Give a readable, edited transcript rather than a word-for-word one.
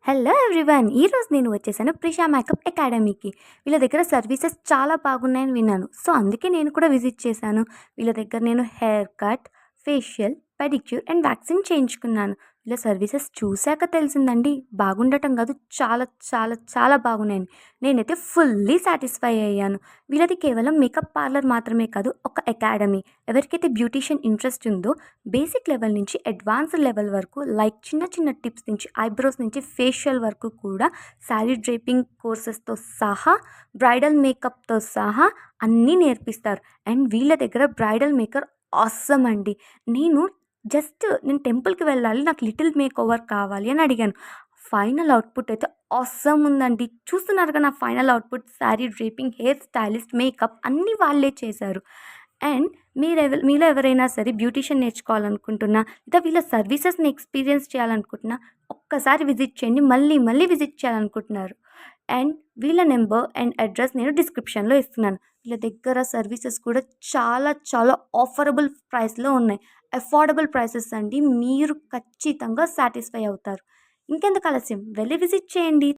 Hello everyone! ఈరోజు నేను వచ్చేసాను ప్రిషా మేకప్ అకాడమీకి. వీళ్ళ దగ్గర సర్వీసెస్ చాలా బాగున్నాయని విన్నాను. సో, అందుకే నేను కూడా విజిట్ చేశాను. వీళ్ళ దగ్గర నేను hair cut, facial, pedicure and waxing చేయించుకున్నాను. వీళ్ళ సర్వీసెస్ చూసాక తెలిసిందండి బాగుండటం కాదు, చాలా చాలా చాలా బాగున్నాయని. నేనైతే ఫుల్లీ సాటిస్ఫై అయ్యాను. వీళ్ళది కేవలం మేకప్ పార్లర్ మాత్రమే కాదు, ఒక అకాడమీ. ఎవరికైతే బ్యూటీషియన్ ఇంట్రెస్ట్ ఉందో బేసిక్ లెవెల్ నుంచి అడ్వాన్స్డ్ లెవెల్ వరకు, లైక్ చిన్న చిన్న టిప్స్ నుంచి ఐబ్రోస్ నుంచి ఫేషియల్ వరకు కూడా శారీ డ్రేపింగ్ కోర్సెస్తో సహా, బ్రైడల్ మేకప్తో సహా అన్నీ నేర్పిస్తారు. అండ్ వీళ్ళ దగ్గర బ్రైడల్ మేకర్ ఆసమ్ అండి. నేను టెంపుల్కి వెళ్ళాలి, నాకు లిటిల్ మేక్ ఓవర్ కావాలి అని అడిగాను. ఫైనల్ అవుట్పుట్ అయితే ఆసమ్ ఉందండి. చూస్తున్నారుగా నా final output. Sari draping, hair stylist, makeup అన్నీ వాళ్ళే చేశారు. అండ్ మీలో ఎవరైనా సరే బ్యూటీషియన్ నేర్చుకోవాలనుకుంటున్నా, లేదా వీళ్ళ సర్వీసెస్‌ని ఎక్స్‌పీరియన్స్ చేయాలనుకుంటున్నా, ఒక్కసారి విజిట్ చేయండి. మళ్ళీ మళ్ళీ విజిట్ చేయాలనుకుంటున్నారు. అండ్ వీళ్ళ నెంబర్ అండ్ అడ్రస్ నేను డిస్క్రిప్షన్‌లో ఇస్తున్నాను. వీళ్ళ దగ్గర సర్వీసెస్ కూడా చాలా చాలా ఆఫరబుల్ ప్రైస్‌లో ఉన్నాయి. అఫోర్డబుల్ ప్రైసెస్ అండి. మీరు ఖచ్చితంగా సాటిస్ఫై అవుతారు. ఇంకెందుకు ఆలస్యం, వెళ్లి విజిట్ చేయండి.